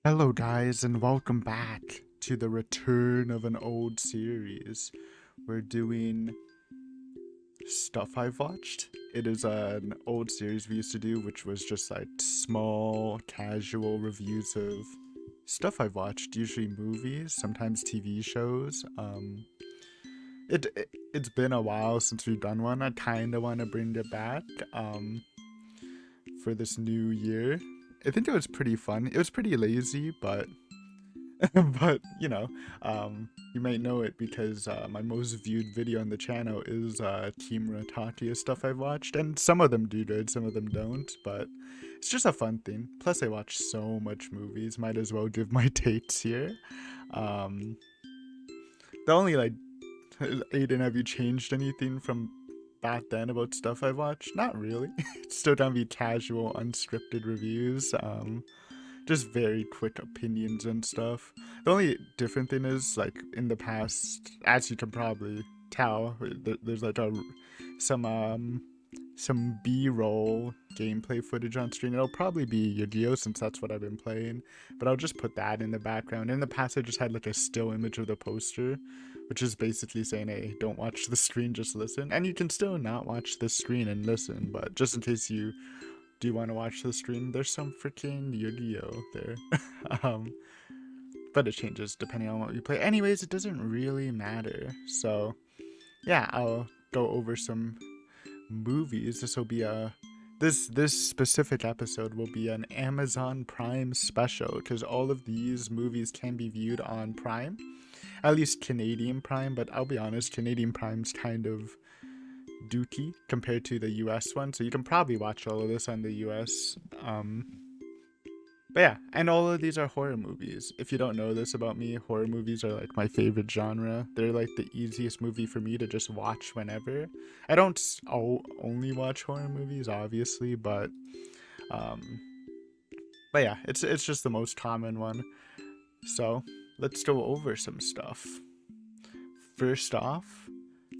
Hello, guys, and welcome back to the return of an old series. We're doing stuff I've watched. It is an old series we used to do, which was just like small, casual reviews of stuff I've watched, usually movies, sometimes TV shows. It's been a while since we've done one. I kind of want to bring it back for this new year. I think it was pretty fun. It was pretty lazy, but but you might know it because my most viewed video on the channel is Team Ratakia stuff I've watched, and some of them do good, some of them don't, but it's just a fun thing. Plus, I watch so much movies, might as well give my takes here. Um, the only like, Aiden, have you changed anything from back then about stuff I've watched? Not really. It's still gonna be casual, unscripted reviews. Just very quick opinions and stuff. The only different thing is, like, in the past, as you can probably tell, there's like some B-roll gameplay footage on screen. It'll probably be Yu-Gi-Oh, since that's what I've been playing, but I'll just put that in the background. In the past, I just had like a still image of the poster, which is basically saying, hey, don't watch the screen, just listen. And you can still not watch the screen and listen, but just in case you do want to watch the stream, there's some freaking Yu-Gi-Oh there. um, but it changes depending on what you play. Anyways, it doesn't really matter. So yeah, I'll go over some movies. This specific episode will be an Amazon Prime special because all of these movies can be viewed on Prime, at least Canadian Prime. But I'll be honest, Canadian Prime's kind of dookie compared to the US one, so you can probably watch all of this on the US. But yeah, and all of these are horror movies. If you don't know this about me, horror movies are like my favorite genre. They're like the easiest movie for me to just watch whenever. I don't only watch horror movies, obviously, um, but yeah, it's just the most common one. So let's go over some stuff. First off,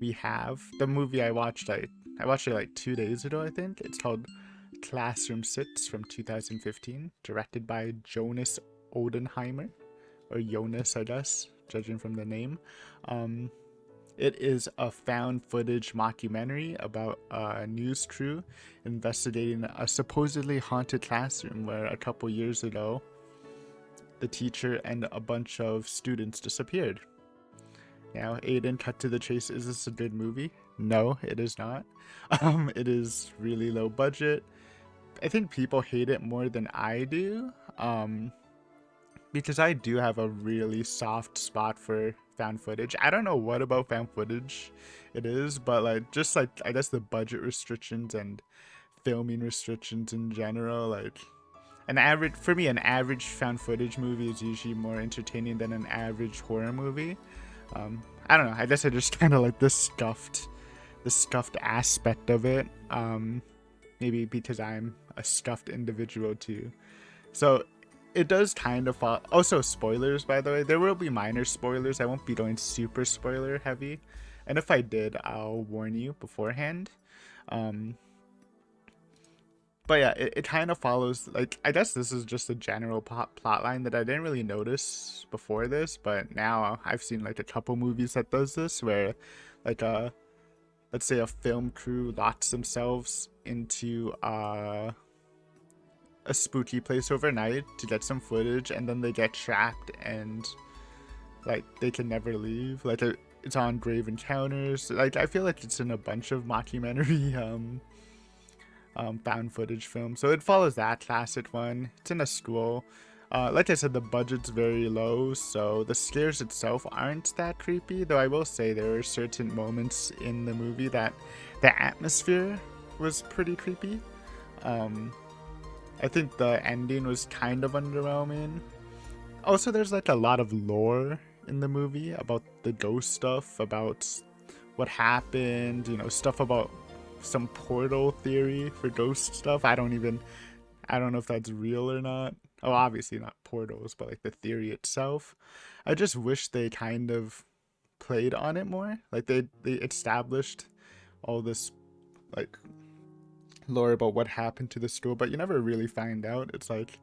we have the movie I watched. I watched it like 2 days ago, I think. It's called Classroom Sits from 2015, directed by Jonas Odenheimer, or Jonas, I guess, judging from the name. Um, it is a found footage mockumentary about a news crew investigating a supposedly haunted classroom where a couple years ago the teacher and a bunch of students disappeared. Now, Aiden, cut to the chase. Is this a good movie? No, it is not. It is really low budget. I think people hate it more than I do. Because I do have a really soft spot for found footage. I don't know what about found footage it is, but like just like I guess the budget restrictions and filming restrictions in general, like an average found footage movie is usually more entertaining than an average horror movie. I don't know. I guess I just kind of like the scuffed aspect of it. Maybe because I'm a stuffed individual too. So it does kind of fall. Also, spoilers, by the way. There will be minor spoilers. I won't be going super spoiler heavy, and if I did, I'll warn you beforehand. Um, but yeah, it kind of follows, like, I guess this is just a general plot line that I didn't really notice before this, but now I've seen like a couple movies that does this, where like let's say a film crew locks themselves into a spooky place overnight to get some footage, and then they get trapped and like they can never leave. Like it's on Grave Encounters. Like I feel like it's in a bunch of mockumentary found footage films. So it follows that classic one. It's in a school. Like I said, the budget's very low, so the scares itself aren't that creepy. Though I will say there are certain moments in the movie that the atmosphere was pretty creepy. I think the ending was kind of underwhelming. Also, there's like a lot of lore in the movie about the ghost stuff, about what happened, stuff about some portal theory for ghost stuff. I don't know if that's real or not. Oh, obviously not portals, but like the theory itself. I just wish they kind of played on it more. Like they established all this like lore about what happened to the school, but you never really find out. It's like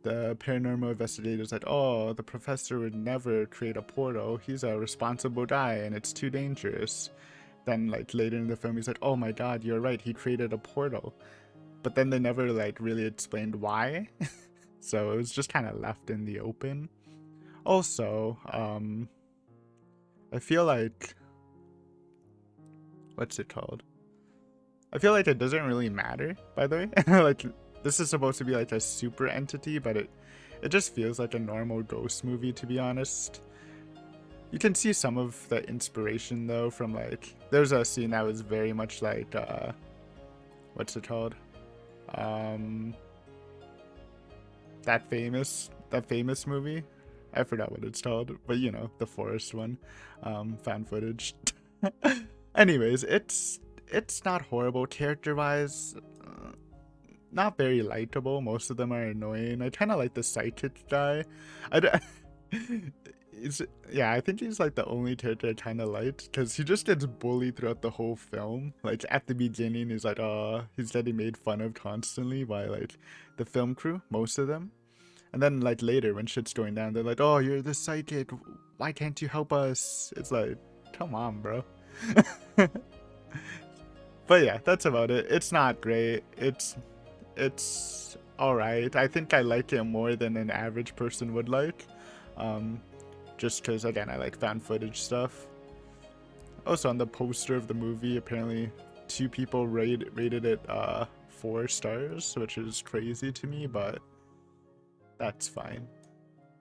the paranormal investigator's like, oh, the professor would never create a portal. He's a responsible guy and it's too dangerous. Then like later in the film, he's like, oh my god, you're right, he created a portal. But then they never like really explained why. So it was just kind of left in the open. Also, I feel like, what's it called? I feel like it doesn't really matter, by the way. Like, this is supposed to be like a super entity, but it just feels like a normal ghost movie, to be honest. You can see some of the inspiration though from like, there's a scene that was very much like, what's it called? That famous movie. I forgot what it's called, but you know, the forest one, found footage. Anyways, it's not horrible character-wise. Not very likable. Most of them are annoying. I kind of like the psychic guy. Yeah, I think he's like the only character I kind of liked because he just gets bullied throughout the whole film. Like at the beginning, he's like, he's getting made fun of constantly by like the film crew, most of them. And then like later when shit's going down, they're like, oh, you're the psychic. Why can't you help us? It's like, come on, bro. But yeah, that's about it. It's not great. It's all right. I think I like it more than an average person would like. Just because, again, I like found footage stuff. Also, on the poster of the movie, apparently 2 people rated it 4 stars, which is crazy to me, but that's fine.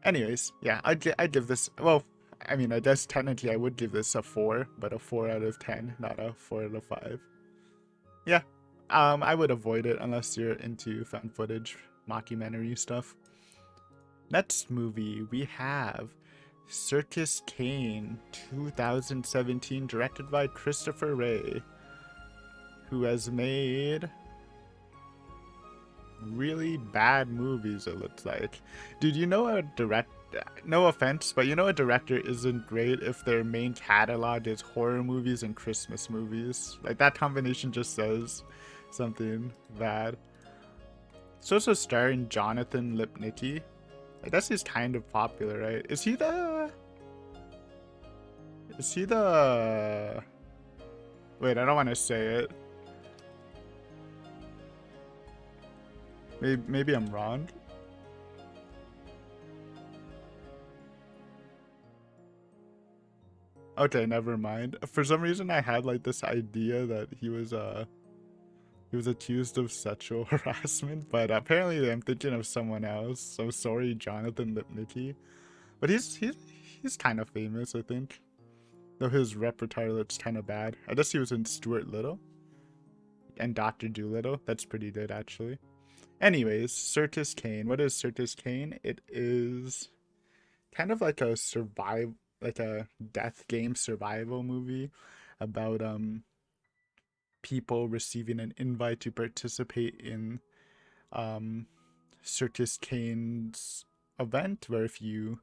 Anyways, yeah, I'd give this, well, I mean, I guess technically I would give this a 4, but a 4 out of 10, not a 4 out of 5. Yeah, I would avoid it unless you're into found footage, mockumentary stuff. Next movie, we have Circus Kane, 2017, directed by Christopher Ray, who has made really bad movies, it looks like. Dude, you know, no offense, but you know a director isn't great if their main catalog is horror movies and Christmas movies. Like, that combination just says something bad. It's also starring Jonathan Lipnicki. I guess he's kind of popular, right? Is he the... Wait, I don't want to say it. Maybe I'm wrong. Okay, never mind. For some reason, I had like this idea that he was accused of sexual harassment, but apparently I'm thinking of someone else. So sorry, Jonathan Lipnicki. But he's kind of famous, I think. Though his repertoire looks kind of bad. I guess he was in Stuart Little and Dr. Dolittle. That's pretty good, actually. Anyways, Circus Kane. What is Circus Kane? It is kind of like a death game survival movie about people receiving an invite to participate in Circus Kane's event, where if you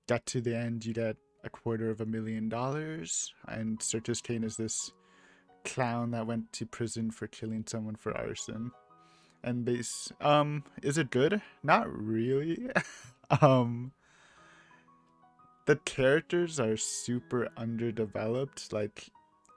get to the end, you get $250,000. And Circus Kane is this clown that went to prison for killing someone for arson. And is it good? Not really. The characters are super underdeveloped. Like,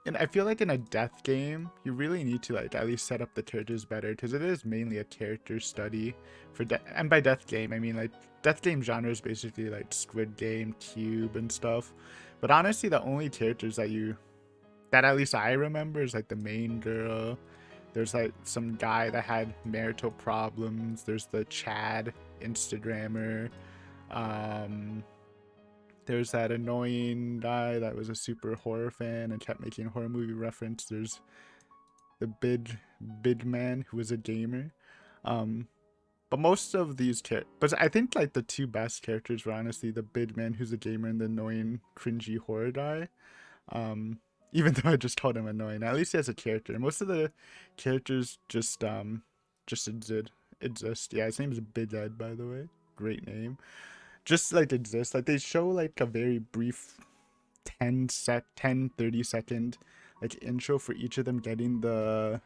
and I feel like in a death game, you really need to like at least set up the characters better, because it is mainly a character study for and by death game I mean like death game genre is basically like Squid Game, Cube, and stuff. But honestly, the only characters that at least I remember is like the main girl. There's like some guy that had marital problems. There's the Chad Instagrammer. There's that annoying guy that was a super horror fan and kept making horror movie reference. There's the big man who was a gamer. But most of these but I think like the 2 best characters were honestly the big man who's a gamer and the annoying cringy horror guy. Even though I just called him annoying, at least he has a character. Most of the characters just exist. Yeah, his name is Big Ed, by the way. Great name. Just like exist. Like they show like a very brief 30 second like intro for each of them getting the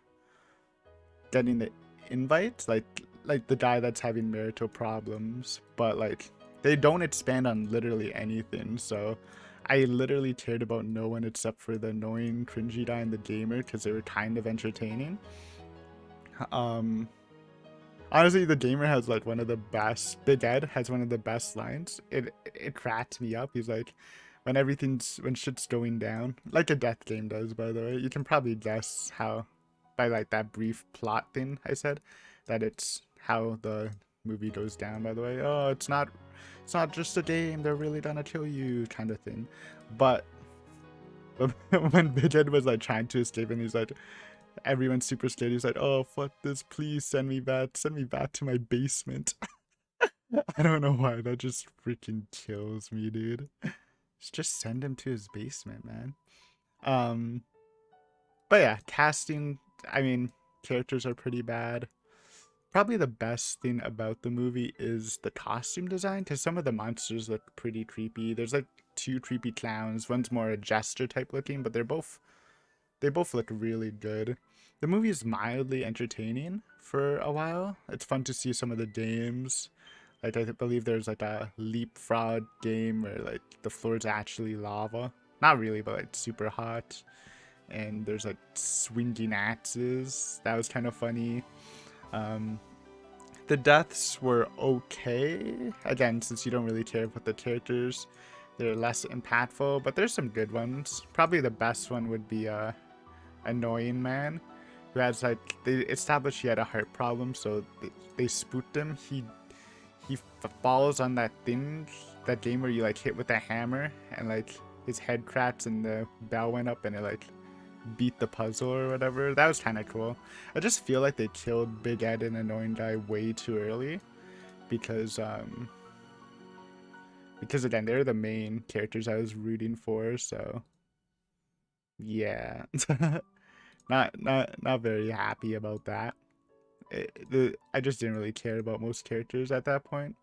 invite. Like like the guy that's having marital problems, but like they don't expand on literally anything. So I literally cared about no one except for the annoying cringy guy and the gamer because they were kind of entertaining. Um, Honestly, the gamer has like one of the best. Big Ed has one of the best lines. It cracked me up. He's like, when shit's going down, like a death game does, by the way. You can probably guess how, by like that brief plot thing I said, that it's how the movie goes down. By the way, oh, it's not just a game. They're really gonna kill you, kind of thing. But when Big Ed was like trying to escape, and he's like, everyone's super scared. He's like, "Oh fuck this! Please send me back. Send me back to my basement." I don't know why. That just freaking kills me, dude. Just send him to his basement, man. Um, but yeah, casting. I mean, characters are pretty bad. Probably the best thing about the movie is the costume design, because some of the monsters look pretty creepy. There's like two creepy clowns. One's more a jester type looking, but they both look really good. The movie is mildly entertaining for a while. It's fun to see some of the games. Like I believe there's like a leapfrog game where like the floor is actually lava. Not really, but like super hot. And there's like swinging axes. That was kind of funny. Um, the deaths were okay. Again, since you don't really care about the characters, they're less impactful. But there's some good ones. Probably the best one would be Annoying Man, who has like, they established he had a heart problem, so they spooked him. He falls on that thing, that game where you like hit with a hammer and like his head cracks and the bell went up and it like beat the puzzle or whatever. That was kind of cool. I just feel like they killed Big Ed and Annoying Guy way too early because again, they're the main characters I was rooting for, so yeah. Not very happy about that. I just didn't really care about most characters at that point.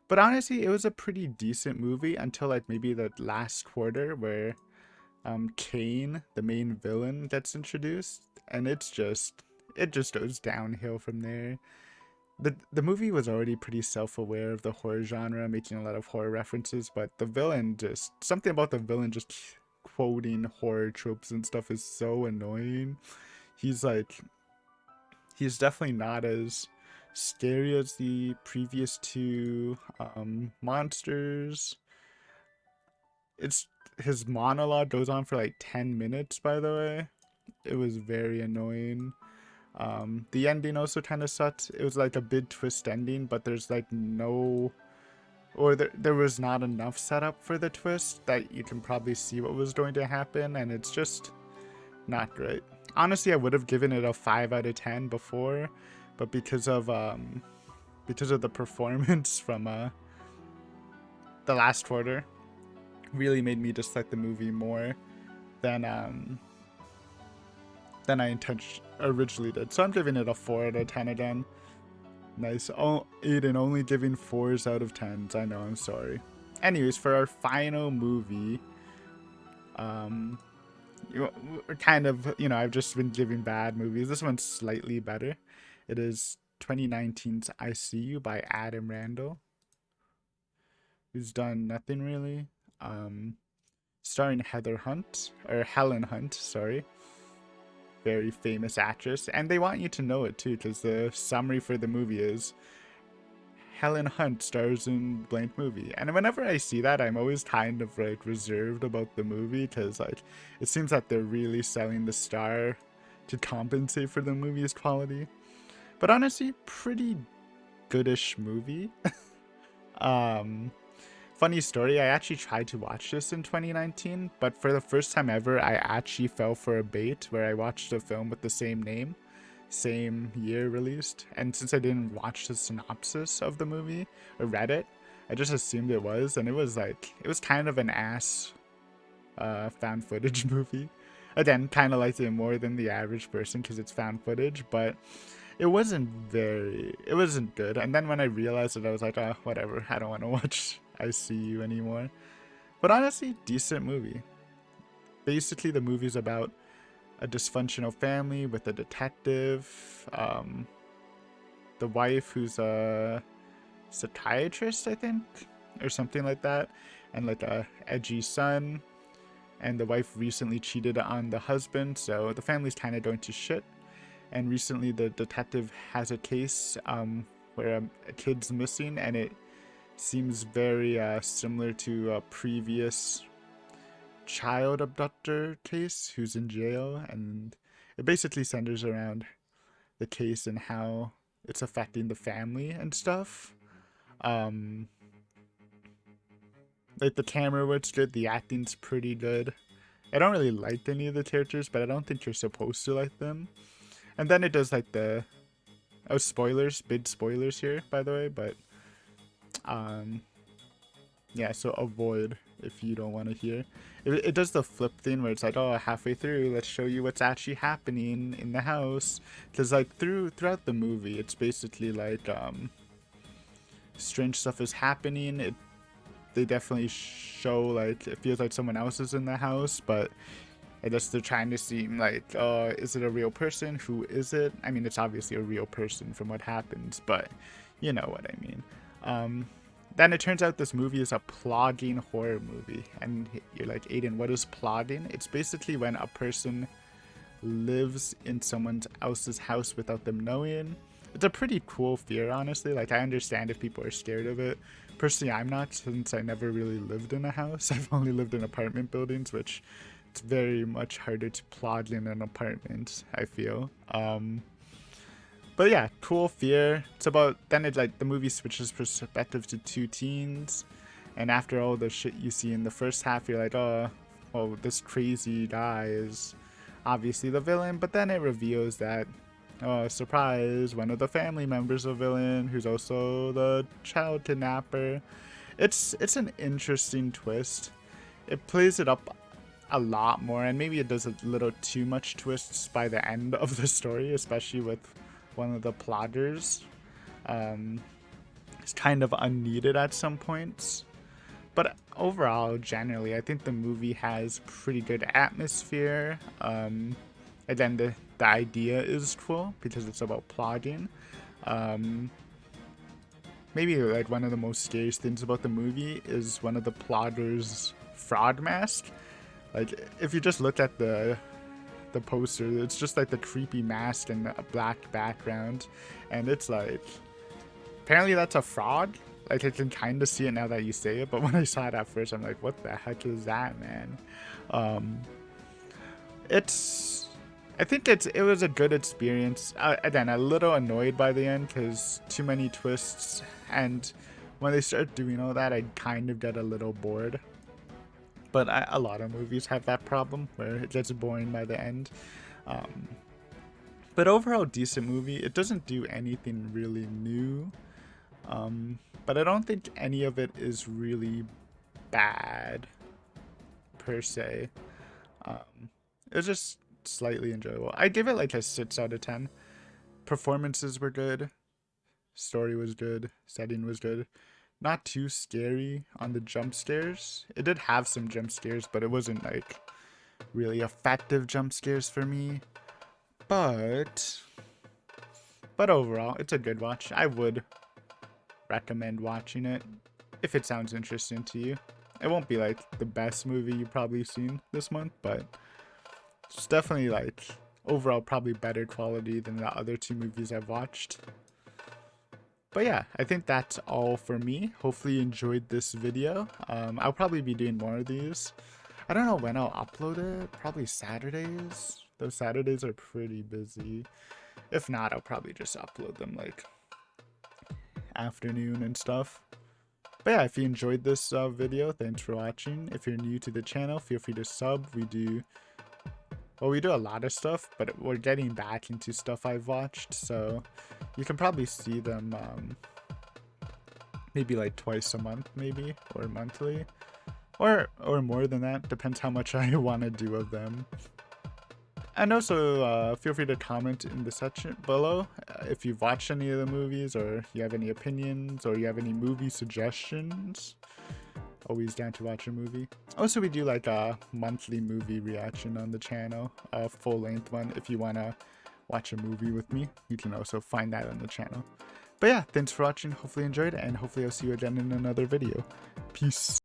But honestly, it was a pretty decent movie until like maybe the last quarter where Kane, the main villain, gets introduced, and it just goes downhill from there. The movie was already pretty self-aware of the horror genre, making a lot of horror references, but the villain, just something about the villain just quoting horror tropes and stuff is so annoying. He's definitely not as scary as the previous two monsters. It's his monologue goes on for like 10 minutes, by the way. It was very annoying. The ending also kind of sucked. It was like a big twist ending, but there's like no, or there was not enough setup for the twist that you can probably see what was going to happen, and it's just not great. Honestly, I would have given it a 5 out of 10 before, but because of the performance from the last quarter, really made me dislike the movie more than I originally did. So I'm giving it a 4 out of 10 again. Nice. Oh, Aiden only giving 4s out of 10s. I know, I'm sorry. Anyways, for our final movie, we're kind of, I've just been giving bad movies. This one's slightly better. It is 2019's SIW by Adam Randall, who's done nothing really. Starring Helen Hunt, sorry. Very famous actress, and they want you to know it too, because the summary for the movie is Helen Hunt stars in blank movie. And whenever I see that, I'm always kind of like reserved about the movie, because like it seems that they're really selling the star to compensate for the movie's quality. But honestly, pretty goodish movie. Funny story, I actually tried to watch this in 2019, but for the first time ever, I actually fell for a bait where I watched a film with the same name, same year released, and since I didn't watch the synopsis of the movie or read it, I just assumed it was, and it was kind of an ass found footage movie. Again, kind of liked it more than the average person because it's found footage, but it wasn't good. And then when I realized it, I was like, oh, whatever, I don't want to watch SIW anymore. But honestly, decent movie. Basically, the movie's about a dysfunctional family with a detective. the wife who's a psychiatrist, I think, or something like that, and like a edgy son, and the wife recently cheated on the husband, so the family's kind of going to shit. And recently the detective has a case where a kid's missing, and it seems very similar to a previous child abductor case who's in jail, and it basically centers around the case and how it's affecting the family and stuff. Like the camera work's good, the acting's pretty good. I don't really like any of the characters, but I don't think you're supposed to like them. And then it does like the spoilers, big spoilers here, by the way, but yeah, so avoid if you don't want to hear. It does the flip thing where it's like, oh, halfway through, let's show you what's actually happening in the house. Because like throughout the movie, it's basically like strange stuff is happening. They definitely show like it feels like someone else is in the house, but I guess they're trying to seem like, is it a real person? Who is it? I mean, it's obviously a real person from what happens, but you know what I mean. Then it turns out this movie is a plodding horror movie. And you're like, Aiden, what is plodding? It's basically when a person lives in someone else's house without them knowing. It's a pretty cool fear, honestly. Like, I understand if people are scared of it. Personally, I'm not, since I never really lived in a house. I've only lived in apartment buildings, which it's very much harder to plod in an apartment, I feel. But yeah, cool fear. It's about, then it like, the movie switches perspective to two teens. And after all the shit you see in the first half, you're like, oh, well, this crazy guy is obviously the villain. But then it reveals that, oh, surprise, one of the family members of the villain, who's also the child kidnapper. It's an interesting twist. It plays it up a lot more, and maybe it does a little too much twists by the end of the story, especially with one of the plotters. It's kind of unneeded at some points. But overall, generally, I think the movie has pretty good atmosphere. And then the idea is cool because it's about plotting. Maybe like one of the most scariest things about the movie is one of the plotters' fraud mask. Like, if you just look at the poster, it's just like the creepy mask and a black background, and it's like, apparently that's a fraud. Like, I can kind of see it now that you say it, but when I saw it at first, I'm like, what the heck is that, man? I think it was a good experience. Again, a little annoyed by the end because too many twists, and when they start doing all that, I kind of get a little bored. But a lot of movies have that problem where it gets boring by the end. But overall, decent movie. It doesn't do anything really new. But I don't think any of it is really bad, per se. It was just slightly enjoyable. I give it like a 6 out of 10. Performances were good. Story was good. Setting was good. Not too scary on the jump scares. It did have some jump scares, but it wasn't like really effective jump scares for me. But overall, it's a good watch. I would recommend watching it if it sounds interesting to you. It won't be like the best movie you've probably seen this month, but it's definitely like overall probably better quality than the other 2 movies I've watched. But yeah, I think that's all for me. Hopefully you enjoyed this video. I'll probably be doing more of these. I don't know when I'll upload it. Probably Saturdays. Those Saturdays are pretty busy. If not, I'll probably just upload them like afternoon and stuff. But yeah, if you enjoyed this video, thanks for watching. If you're new to the channel, feel free to sub. We do a lot of stuff, but we're getting back into stuff I've watched, so you can probably see them maybe like twice a month, maybe, or monthly, or more than that. Depends how much I want to do of them. And also feel free to comment in the section below if you've watched any of the movies, or you have any opinions, or you have any movie suggestions. Always down to watch a movie. Also, we do like a monthly movie reaction on the channel, a full-length one if you want to watch a movie with me, you can also find that on the channel. But yeah, thanks for watching. Hopefully you enjoyed, and hopefully I'll see you again in another video. Peace.